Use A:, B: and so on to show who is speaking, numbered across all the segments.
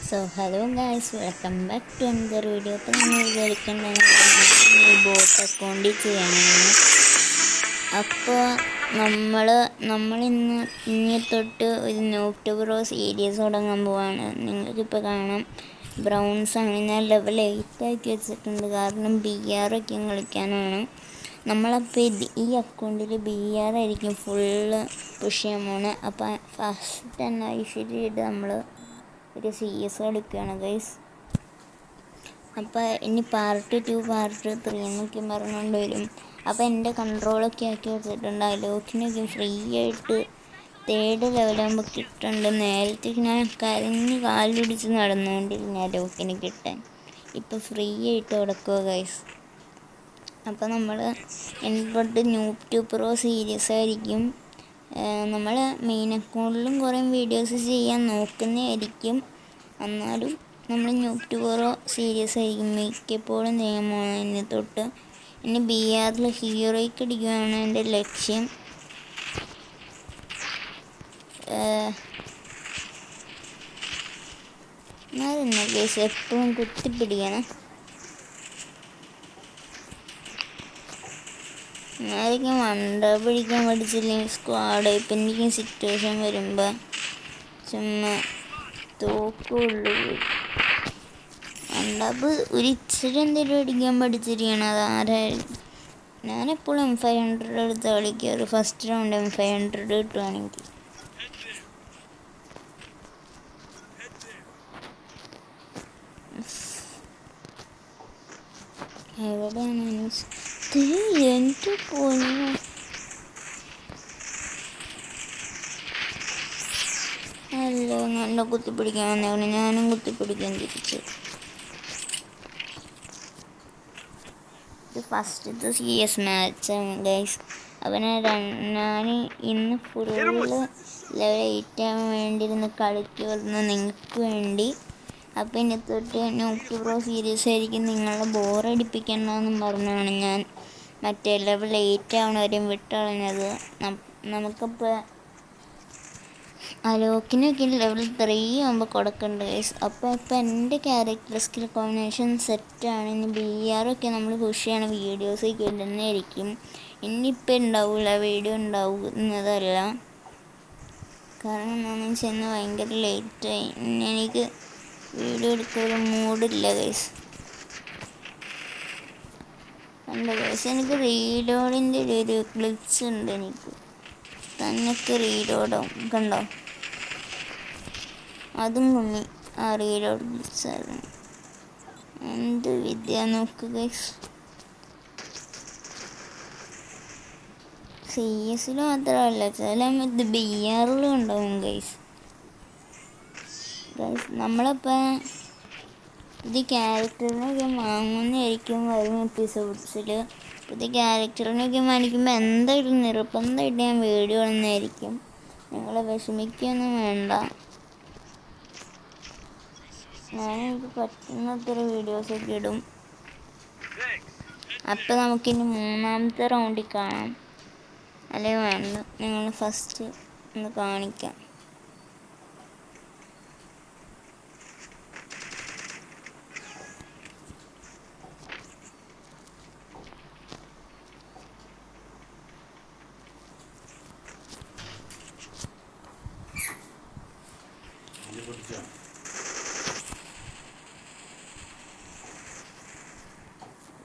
A: So hello guys, welcome back to another video. അപ്പോൾ നമ്മൾ വിചാരിക്കേണ്ടത് boat അക്കൗണ്ടിൽ ചെയ്യണമെന്ന്. അപ്പോൾ ഇനി തൊട്ട് ഒരു നോബ് ടു പ്രോ സീരീസ് തുടങ്ങാൻ പോവാണ്. നിങ്ങൾക്കിപ്പോൾ കാണാം, ബ്രൗൺസാണ്. ഞാൻ ലെവൽ 8 ആക്കി വെച്ചിട്ടുണ്ട്, കാരണം BR ഒക്കെ കളിക്കാനാണ്. നമ്മളപ്പോൾ ഈ അക്കൗണ്ടിൽ BR ആയിരിക്കും ഫുള്ള് പുഷ് ചെയ്യാൻ പോകുന്നത്. അപ്പോൾ ഫസ്റ്റ് തന്നെ ഐശ്വര്യമായിട്ട് നമ്മൾ ഒരു CS കളിക്കുകയാണ് ഗൈസ്. അപ്പോൾ ഇനി പാർട്ട് 2 പാർട്ട് 3 എന്നൊക്കെ പറഞ്ഞുകൊണ്ട് വരും. അപ്പോൾ എൻ്റെ കൺട്രോളൊക്കെ ആക്കി വെച്ചിട്ടുണ്ട്. അലോക്കിനൊക്കെ ഫ്രീ ആയിട്ട് 3rd ലെവലാകുമ്പോൾ കിട്ടുന്നുണ്ട്. നേരത്തെ ഞാൻ കരഞ്ഞ് കാലുപിടിച്ച് നടന്നുകൊണ്ടിരുന്ന അലോക്കിന് കിട്ടാൻ. ഇപ്പോൾ ഫ്രീ ആയിട്ട് കൊടുക്കുക ഗൈസ്. അപ്പോൾ നമ്മൾ എന്നോട്ട് നോബ് ടു പ്രോ സീരീസ് ആയിരിക്കും. നമ്മൾ മെയിൻ അക്കൗണ്ടിലും കുറേ വീഡിയോസ് ചെയ്യാൻ നോക്കുന്നതായിരിക്കും. എന്നാലും നമ്മൾ നോബ് ടു പ്രോ സീരീസ് ആയിരിക്കും മിക്കപ്പോഴും ചെയ്യാൻ പോകുന്നത്. ഇനി തൊട്ട് ഇനി BRൽ ഹീറോയ്ക്ക് അടിക്കുകയാണ് എൻ്റെ ലക്ഷ്യം. അതെന്നാ കേസ് എപ്പോഴും കുത്തിപ്പിടിക്കണം. ആയിരിക്കും വണ്ട പിടിക്കാൻ പഠിച്ചില്ലെങ്കിൽ സ്ക്വാഡ് ഇപ്പം സിറ്റുവേഷൻ വരുമ്പോൾ ചുമ്മാ തോക്കുള്ളൂ. വണ്ടാപ്പ് ഒരു ഇച്ചിരി എന്തെങ്കിലും അടിക്കാൻ പഠിച്ചിരിക്കണം. അതാരായിരുന്നു. ഞാനെപ്പോഴും M500 എടുത്ത് കളിക്കാറ്. ഫസ്റ്റ് റൗണ്ട് M500 കിട്ടുവാണെങ്കിൽ. എവിടെയാണ് എൻ്റെ പൊന്നു? അല്ലോ നല്ല കുത്തിപ്പിടിക്കാൻ വന്നേക്കണം. ഞാനും കുത്തിപ്പിടിക്കാൻ തിരിച്ചു. ഇത് ഫസ്റ്റത്തെ CS മാച്ചാണ് ഗൈസ്. അപ്പോൾ ഞാൻ ഇന്ന് ഫുള്ള് ലെവൽ 8 ആവാൻ വേണ്ടി ഇരുന്ന് കളിക്കുമായിരുന്നു നിങ്ങൾക്ക് വേണ്ടി. അപ്പോൾ ഇനി തൊട്ട് നോബ് ടു പ്രോ സീരീസ് ആയിരിക്കും. നിങ്ങളെ ബോറടിപ്പിക്കണ്ടെന്നും പറഞ്ഞാണ് ഞാൻ മറ്റേ ലെവൽ 8 ആവണവരെയും വിട്ടുകളഞ്ഞത്. നമുക്കിപ്പോൾ അലോക്കിനൊക്കെ ലെവൽ 3 ആകുമ്പോൾ കൊടുക്കുന്നുണ്ട് ഗൈസ്. അപ്പോൾ എൻ്റെ ക്യാരക്ടർ സ്കിൽ കോമ്പിനേഷൻ സെറ്റാണ്. ഇനി BR ഒക്കെ നമ്മൾ പുഷ് ചെയ്യണ വീഡിയോസൊക്കെ ഇടുന്നതായിരിക്കും. ഇനിയിപ്പോൾ ഉണ്ടാവില്ല, വീഡിയോ ഉണ്ടാവുന്നതല്ല. കാരണം എന്താണെന്ന് വെച്ചാൽ ഇന്ന് ഭയങ്കര ലേറ്റായി. എനിക്ക് വീഡിയോ എടുക്കാൻ മൂഡില്ല ഗൈസ്. കണ്ടോ ഗൈസ്, എനിക്ക് റീലോഡിൻ്റെ ഒരു ഗ്ലിച്ച് ഉണ്ട്. എനിക്ക് തന്നൊക്കെ റീലോഡാവും. കണ്ടോ, അതും കുമ്മി. ആ റീലോഡ് ഗ്ലിച്ചായിരുന്നു. എന്ത് വിദ്യ നോക്കുക ഗൈസ്. CS മാത്രമല്ല, ചില ഇത് BRലും ഉണ്ടാവും ഗൈസ്. നമ്മളിപ്പോൾ പുതിയ ക്യാരക്ടറിനൊക്കെ വാങ്ങുന്നതായിരിക്കും വരും എപ്പിസോഡ്സിൽ. പുതിയ ക്യാരക്ടറിനൊക്കെ വാങ്ങിക്കുമ്പോൾ എന്തായാലും നിർബന്ധമായിട്ട് ഞാൻ വീഡിയോ ഇടുന്നതായിരിക്കും. നിങ്ങൾ വിഷമിക്കുകയൊന്നും വേണ്ട. ഞാനെനിക്ക് പറ്റുന്നത്ര വീഡിയോസൊക്കെ ഇടും. അപ്പോൾ നമുക്കിനി 3ാമത്തെ റൗണ്ടിൽ കാണാം. അല്ലെങ്കിൽ വേണ്ട, നിങ്ങൾ ഫസ്റ്റ് ഒന്ന് കാണിക്കാം.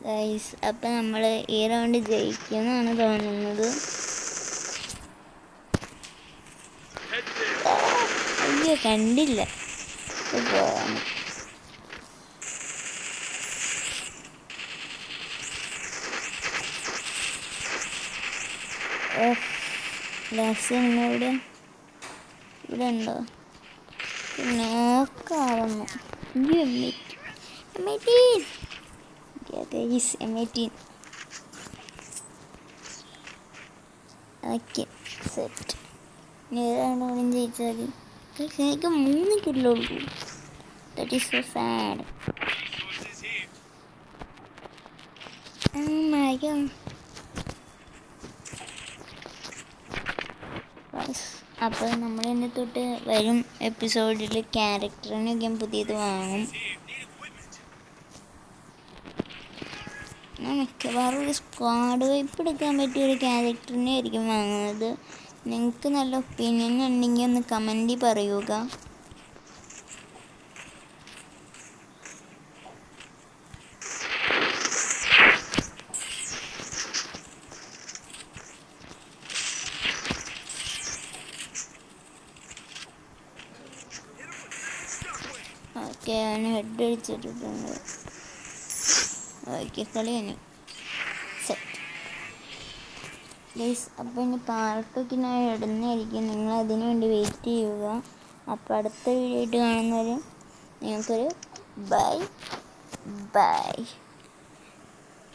A: ഗൈസ്, അപ്പം നമ്മൾ ഈ റൗണ്ട് ജയിക്കുമെന്നാണ് തോന്നുന്നത്. അയ്യോ, കണ്ടില്ല. ലാസ്റ്റ് ഇവിടെ ഉണ്ടോ? നോക്കാവുന്നു. M18 okay set. ഏതാണ് അവിടെ ജയിച്ചാൽ എനിക്ക് 3 കിലോ ഉള്ളൂ. That is so sad. My God. അപ്പോൾ നമ്മൾ ഇന്ന് തൊട്ട് വരും എപ്പിസോഡിൽ ക്യാരക്ടറിനൊക്കെ പുതിയത് വാങ്ങും. മിക്കവാറും ഒരു സ്ക്വാഡ് വൈപ്പ് എടുക്കാൻ പറ്റിയൊരു ക്യാരക്ടറിനെ ആയിരിക്കും വാങ്ങുന്നത്. നിങ്ങൾക്ക് നല്ല ഒപ്പീനിയൻ ഉണ്ടെങ്കിൽ ഒന്ന് കമൻറ്റിൽ പറയുക. ഓക്കെ, അവന് ഹെഡ് അടിച്ചിട്ടിട്ടുണ്ട്. ഓക്കെ, കളി തന്നെ സെറ്റ് ഗൈസ്. അപ്പോൾ ഇനി പാർട്ടൊക്കെ ഞാൻ ഇടുന്നതായിരിക്കും, നിങ്ങൾ അതിനു വേണ്ടി വെയിറ്റ് ചെയ്യുക. അപ്പോൾ അടുത്ത വീഡിയോ ആയിട്ട് കാണുന്നവരെ നിങ്ങൾക്കൊരു ബൈ ബൈ.